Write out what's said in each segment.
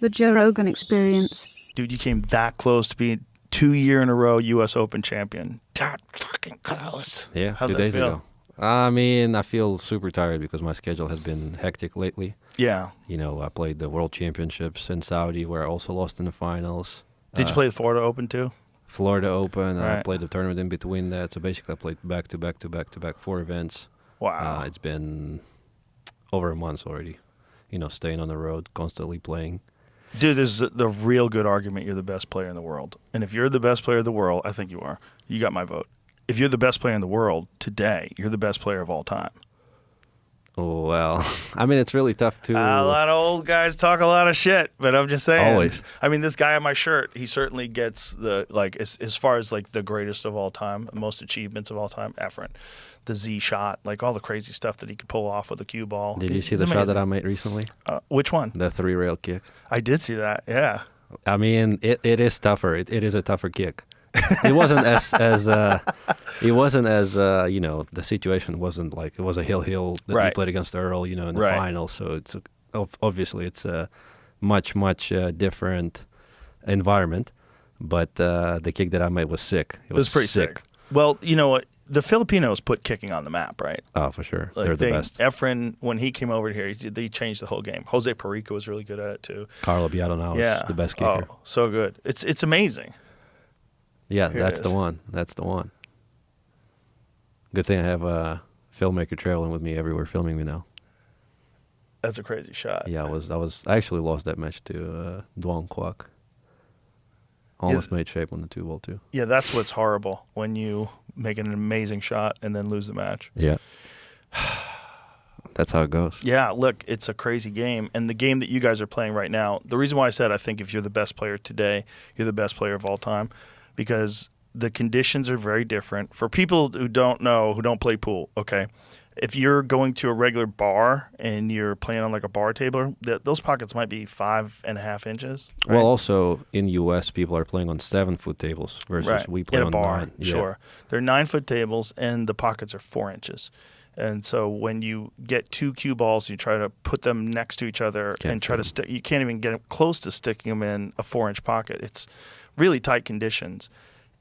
The Joe Rogan Experience. Dude, you came that close to being 2 year in a row U.S. Open champion. That fucking close. Yeah, How's 2 that days feel? ago. I mean, I feel super tired because my schedule has been hectic lately. Yeah. You know, I played the World Championships in Saudi where I also lost in the finals. Did you play the Florida Open too? Florida Open. I Right. played the tournament in between that. So basically, I played back-to-back 4 events. Wow. It's been over a month already. You know, staying on the road, constantly playing. Dude, this is the real good argument you're the best player in the world. And if you're the best player in the world, I think you are. You got my vote. If you're the best player in the world today, you're the best player of all time. Oh, well, I mean, it's really tough to... A lot of old guys talk a lot of shit, but I'm just saying. Always. I mean, this guy on my shirt, he certainly gets the, like, as far as, like, the greatest of all time, most achievements of all time, Efren. The Z shot, like, all the crazy stuff that he could pull off with a cue ball. Did you see It's the shot amazing. that I made recently? Which one? The 3-rail kick. I did see that, yeah. I mean, it is tougher. It is a tougher kick. It wasn't you know, the situation wasn't like, it was a hill that he Right. played against Earl, you know, in the Right. finals. So it's obviously it's a much different environment. But the kick that I made was sick. It was pretty sick. Well, you know what? The Filipinos put kicking on the map, right? Oh, for sure. Like They're the best. Efren, when he came over here, they changed the whole game. Jose Perico was really good at it too. Carlo Biado now is the best kicker. Oh, so good. It's amazing. Yeah, Here it that's is. the one. That's the one. Good thing I have a filmmaker traveling with me everywhere, filming me now. That's a crazy shot. Yeah, I actually lost that match to Duan Kwok. Almost made shape on the 2-ball too. Yeah, that's what's horrible when you make an amazing shot and then lose the match. Yeah. That's how it goes. Yeah, look, it's a crazy game. And the game that you guys are playing right now, the reason why I said I think if you're the best player today, you're the best player of all time, because the conditions are very different. For people who don't know, who don't play pool, okay, if you're going to a regular bar and you're playing on like a bar table, those pockets might be 5.5 inches. Right? Well, also in U.S., people are playing on 7-foot tables versus we play in a on bar. 9. Yeah. Sure, they're 9-foot tables and the pockets are 4 inches. And so when you get 2 cue balls, you try to put them next to each other and try to stick. You can't even get close to sticking them in a 4-inch pocket. It's really tight conditions.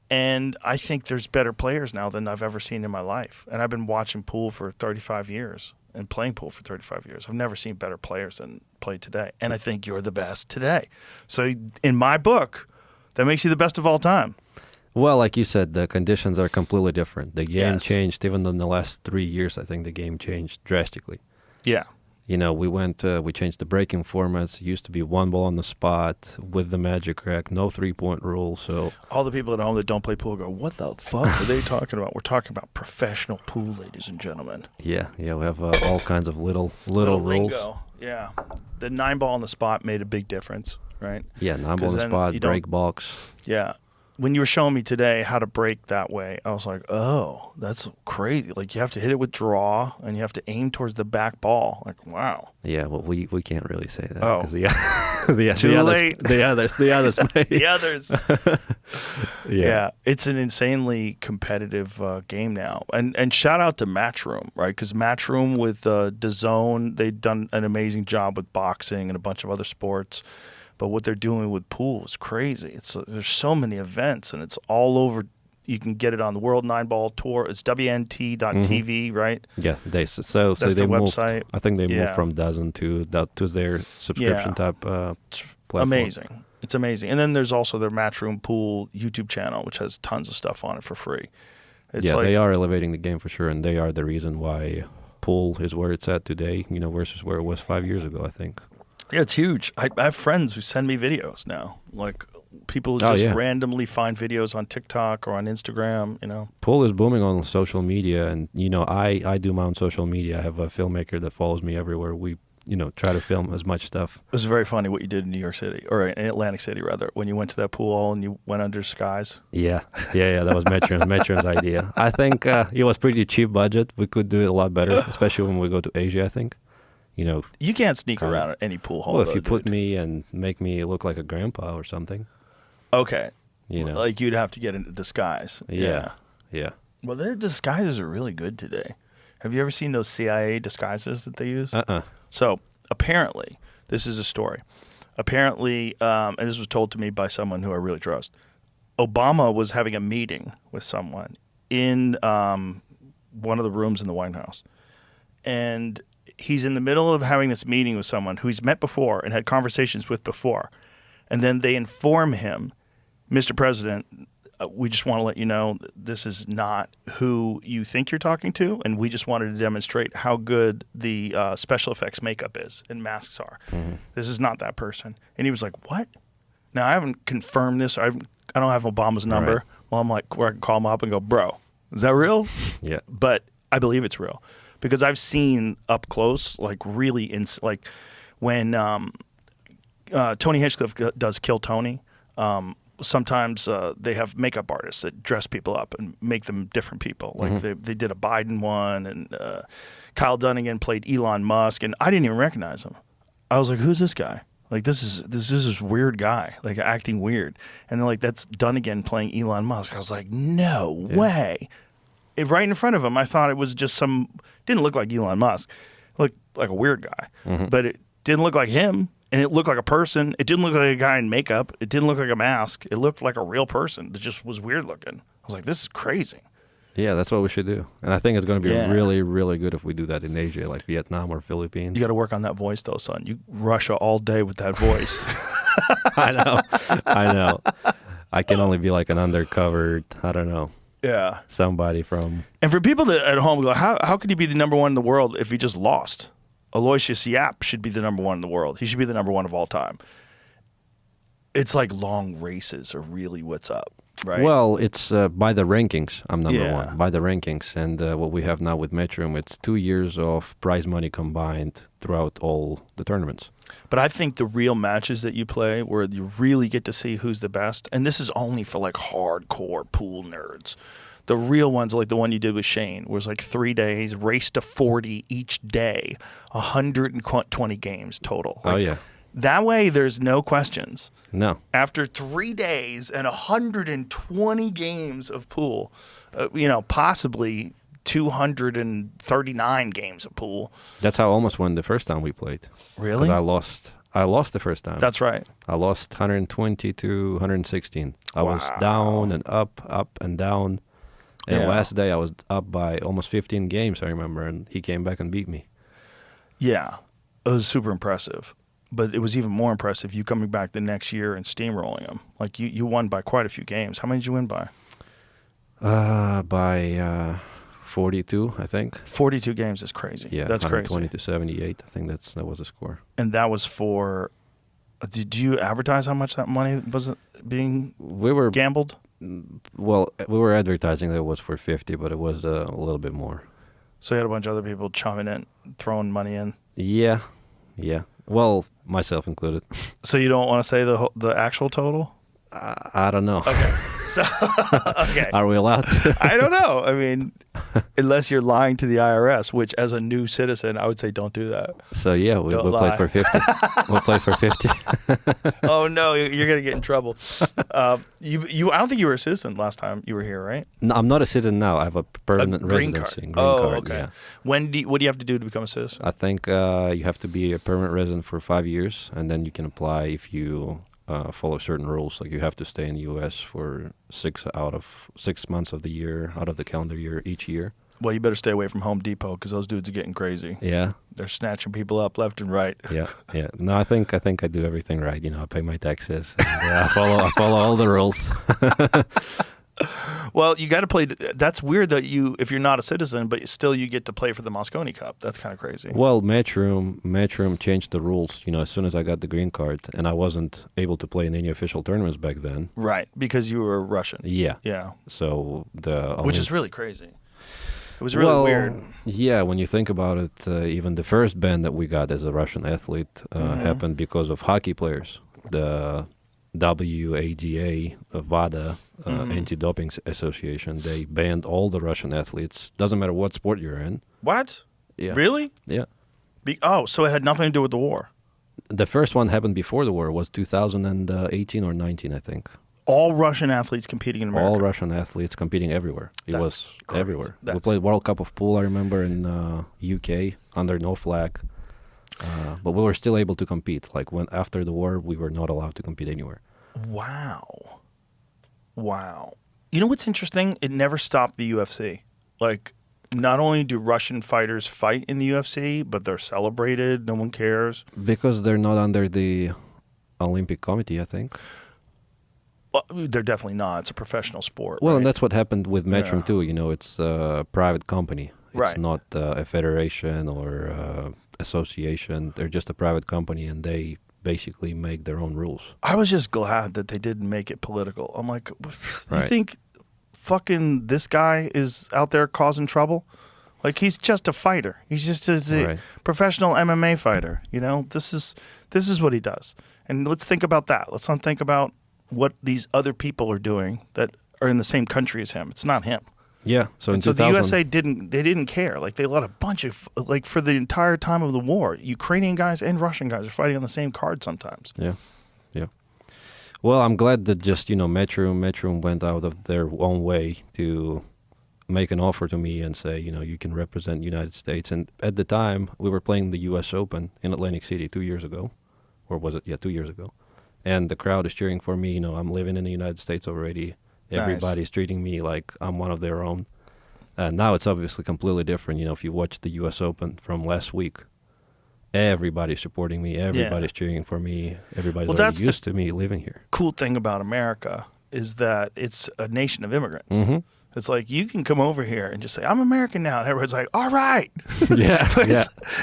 And I think there's better players now than I've ever seen in my life. And I've been watching pool for 35 years and playing pool for 35 years. I've never seen better players than play today. And I think you're the best today. So in my book, that makes you the best of all time. Well, like you said, the conditions are completely different. The game Yes. changed. Even in the last 3 years, I think the game changed drastically. Yeah. You know, we changed the breaking formats. It used to be 1 ball on the spot with the magic rack, no 3-point rule. So All the people at home that don't play pool go, what the fuck are they talking about? We're talking about professional pool, ladies and gentlemen. yeah, we have all kinds of little rules. lingo. Yeah. The 9-ball on the spot made a big difference, right? Yeah, 9 ball 'Cause on the then spot, you don't- break box. Yeah. When you were showing me today how to break that way, I was like, oh, that's crazy. Like, you have to hit it with draw, and you have to aim towards the back ball. Like, wow. Yeah, well, we can't really say that. Oh. 'Cause Too late. The others may. The others. Yeah. Yeah, it's an insanely competitive game now. And shout out to Matchroom, right? Because Matchroom with DAZN, they've done an amazing job with boxing and a bunch of other sports. But what they're doing with pool is crazy. There's so many events, and it's all over. You can get it on the World 9-Ball Tour. It's WNT.TV, right? Yeah, That's they the moved. website. I think they Yeah. moved from DAZN to their subscription type platform. Amazing. It's amazing. And then there's also their Matchroom Pool YouTube channel, which has tons of stuff on it for free. It's Yeah, they are elevating the game for sure, and they are the reason why pool is where it's at today, you know, versus where it was 5 years ago, I think. Yeah, it's huge. I have friends who send me videos now. Like, people who just randomly find videos on TikTok or on Instagram, you know. Pool is booming on social media, and, you know, I do my own social media. I have a filmmaker that follows me everywhere. We, you know, try to film as much stuff. It was very funny what you did in New York City, or in Atlantic City, rather, when you went to that pool hall and you went under skies. Yeah, that was Metron's idea. I think it was pretty cheap budget. We could do it a lot better, especially when we go to Asia, I think. You know, you can't sneak around at any pool hall. Well, if you put me and make me look like a grandpa or something. Okay. You know, like you'd have to get into disguise. Yeah. Well, their disguises are really good today. Have you ever seen those CIA disguises that they use? Uh-uh. So apparently, this is a story. Apparently, and this was told to me by someone who I really trust, Obama was having a meeting with someone in one of the rooms in the White House. And he's in the middle of having this meeting with someone who he's met before and had conversations with before. And then they inform him, Mr. President, we just want to let you know this is not who you think you're talking to, and we just wanted to demonstrate how good the special effects makeup is and masks are. Mm-hmm. This is not that person. And he was like, what? Now, I haven't confirmed this. I don't have Obama's number. Right. Well, I'm like, where I can call him up and go, bro, is that real? Yeah. But I believe it's real because I've seen up close, like really, like when Tony Hinchcliffe does Kill Tony, sometimes they have makeup artists that dress people up and make them different people. Like they did a Biden one, and Kyle Dunnigan played Elon Musk, and I didn't even recognize him. I was like, who's this guy? Like, this is weird guy, like acting weird. And then like, that's Dunnigan playing Elon Musk. I was like, no way. Right in front of him, I thought it was just didn't look like Elon Musk. It looked like a weird guy, but it didn't look like him. And it looked like a person. It didn't look like a guy in makeup. It didn't look like a mask. It looked like a real person that just was weird looking. I was like, this is crazy. Yeah, that's what we should do. And I think it's going to be really, really good if we do that in Asia, like Vietnam or Philippines. You got to work on that voice, though, son. You Russia all day with that voice. I know. I can only be like an undercover, I don't know. Yeah. Somebody from... And for people that at home go, how could he be the number one in the world if he just lost? Aloysius Yap should be the number one in the world. He should be the number one of all time. It's like long races are really what's up, right? Well, it's by the rankings, I'm number one. By the rankings. And what we have now with Matchroom, it's 2 years of prize money combined throughout all the tournaments. But I think the real matches that you play where you really get to see who's the best, and this is only for like hardcore pool nerds. The real ones, like the one you did with Shane, was like 3 days, race to 40 each day, 120 games total. Like, oh, yeah. That way, there's no questions. No. After 3 days and 120 games of pool, possibly 239 games of pool. That's how I almost won the first time we played. Really? Because I lost the first time. That's right. I lost 120 to 116. I was down and up and down. And last day I was up by almost 15 games, I remember, and he came back and beat me. Yeah, it was super impressive. But it was even more impressive you coming back the next year and steamrolling him. Like, you won by quite a few games. How many did you win by? By 42, I think. 42 games is crazy. Yeah, that's crazy. 120 to 78, I think that was the score. And that was for... Did you advertise how much that money was being gambled? Well, we were advertising that it was for 50, but it was a little bit more. So you had a bunch of other people chiming in, throwing money in? Yeah. Well, myself included. So you don't want to say the actual total? I don't know. Okay. Okay. Are we allowed to? I don't know. I mean, unless you're lying to the IRS, which as a new citizen, I would say don't do that. So yeah, we'll play for 50. We'll play for 50. Oh no, you're gonna get in trouble. I don't think you were a citizen last time you were here, right? No, I'm not a citizen now. I have a permanent green residency. Green card. Okay. Yeah. What do you have to do to become a citizen? I think you have to be a permanent resident for 5 years, and then you can apply if you follow certain rules. Like you have to stay in the U.S. for 6 months of the year, out of the calendar year, each year. Well, you better stay away from Home Depot because those dudes are getting crazy. Yeah. They're snatching people up left and right. Yeah. No, I think I do everything right. I pay my taxes. And, I follow all the rules. Well, you got to play. That's weird that if you're not a citizen, but still you get to play for the Mosconi Cup. That's kind of crazy. Well, Matchroom changed the rules, as soon as I got the green card, and I wasn't able to play in any official tournaments back then. Right, because you were Russian. Yeah. Yeah. So which is really crazy. It was really weird. Yeah, when you think about it, even the first ban that we got as a Russian athlete happened because of hockey players. The WADA, WADA, Anti-Doping Association, they banned all the Russian athletes. Doesn't matter what sport you're in. What? Yeah. Really? Yeah. So it had nothing to do with the war? The first one happened before the war. It was 2018 or 19, I think. All Russian athletes competing in America? All Russian athletes competing everywhere. It was crazy. Everywhere. We played World Cup of Pool, I remember, in UK, under no flag. But we were still able to compete. Like when after the war, we were not allowed to compete anywhere. Wow. You know what's interesting? It never stopped the UFC. Like, not only do Russian fighters fight in the UFC, but they're celebrated. No one cares. Because they're not under the Olympic Committee, I think. Well, they're definitely not. It's a professional sport. Well, right? and that's what happened with Matchroom too. You know, it's a private company. It's Right. not a federation or association. They're just a private company, and they basically make their own rules. I was just glad that they didn't make it political. I'm like, you Right. think fucking this guy is out there causing trouble? Like, he's just a fighter. He's just a Right. professional MMA fighter. You know, this is what he does. And let's think about that. Let's not think about what these other people are doing that are in the same country as him. It's not him. Yeah. So in And so the 2000, USA didn't care. Like, they let a bunch of, like, for the entire time of the war, Ukrainian guys and Russian guys are fighting on the same card sometimes. Yeah. Well, I'm glad that just, Matchroom went out of their own way to make an offer to me and say, you can represent United States. And at the time, we were playing the U.S. Open in Atlantic City 2 years ago. Or was it? Yeah, 2 years ago. And the crowd is cheering for me. I'm living in the United States already. Nice. Everybody's treating me like I'm one of their own. And now it's obviously completely different. If you watch the U.S. Open from last week, everybody's supporting me. Everybody's cheering for me. Everybody's already used to me living here. Cool thing about America is that it's a nation of immigrants. Mm-hmm. It's like, you can come over here and just say, I'm American now. And everyone's like, all right. Yeah.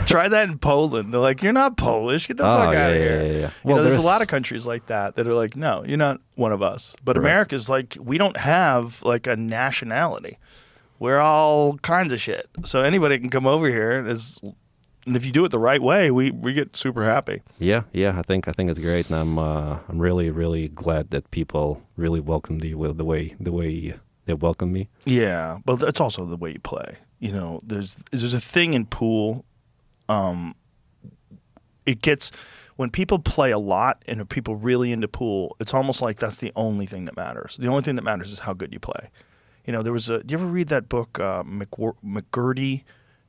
Try that in Poland. They're like, you're not Polish. Get the fuck out of here. Yeah. Well, there's a lot of countries like that are like, no, you're not one of us. But Right. America's like, we don't have like a nationality. We're all kinds of shit. So anybody can come over here. And if you do it the right way, we get super happy. Yeah. I think it's great, and I'm really, really glad that people really welcomed me with the way they welcomed me. Yeah, but that's also the way you play. There's a thing in pool. It gets, when people play a lot and are people really into pool, it's almost like that's the only thing that matters. The only thing that matters is how good you play. There was do you ever read that book, McGurdy?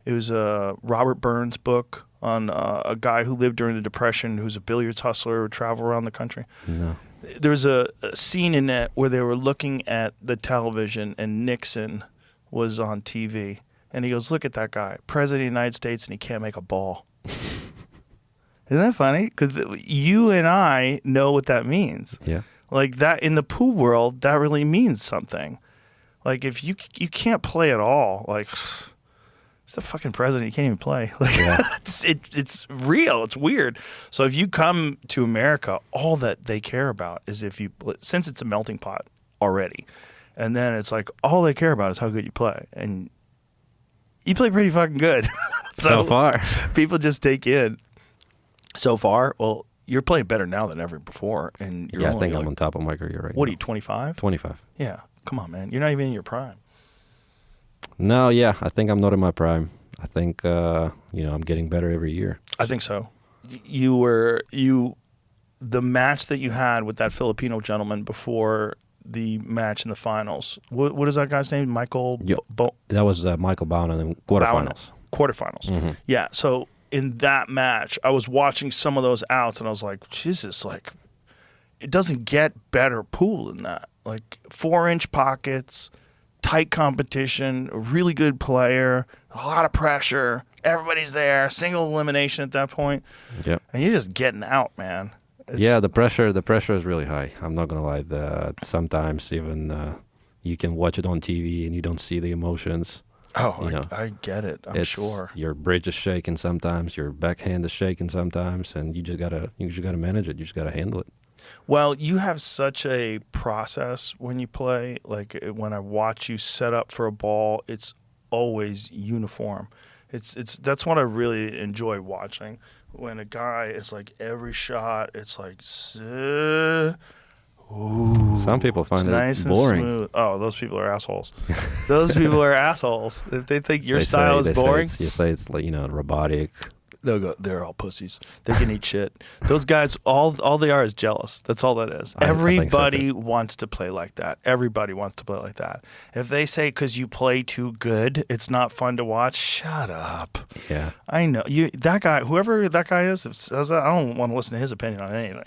It was a Robert Burns book on a guy who lived during the Depression, who's a billiards hustler, would travel around the country. No. There was a scene in that where they were looking at the television and Nixon was on TV. And he goes, look at that guy, President of the United States, and he can't make a ball. Isn't that funny? Because you and I know what that means. Yeah. Like, that in the pool world, that really means something. Like, if you can't play at all, like, it's the fucking president. You can't even play. Like, Yeah. it's real. It's weird. So if you come to America, all that they care about is since it's a melting pot already, and then it's like all they care about is how good you play, and you play pretty fucking good. So far. People just take in. So far, well, you're playing better now than ever before, and you're Yeah, I only think I'm like, on top of my career right what now. are you, 25? 25. Yeah, come on, man. You're not even in your prime. No, yeah, I think I'm not in my prime. I think, I'm getting better every year. I think so. The match that you had with that Filipino gentleman before the match in the finals. What is that guy's name? Michael? That was Michael Baunan in quarterfinals. Quarterfinals. Mm-hmm. Yeah. So in that match, I was watching some of those outs, and I was like, Jesus, like, it doesn't get better pool than that. Like, 4-inch pockets, tight competition, a really good player, a lot of pressure. Everybody's there, single elimination at that point. Yep. And you're just getting out, man. Yeah, the pressure is really high. I'm not gonna lie. Sometimes even you can watch it on TV and you don't see the emotions. Oh, I get it. I'm sure. Your bridge is shaking sometimes. Your backhand is shaking sometimes, and you just gotta manage it. You just gotta handle it. Well, you have such a process when you play. Like, when I watch you set up for a ball, it's always uniform. That's what I really enjoy watching. When a guy is like, every shot, it's like, ooh. Some people find it nice boring. And smooth. Oh, those people are assholes. Those people are assholes. If they think your style is boring. You say it's like, robotic. they'll go. They're all pussies. They can eat shit. Those guys, all they are is jealous. That's all that is. I think so, Everybody too. wants to play like that. Everybody wants to play like that. If they say because you play too good, it's not fun to watch. Shut up. Yeah. I know you. That guy, whoever that guy is, that says that, I don't want to listen to his opinion on anything.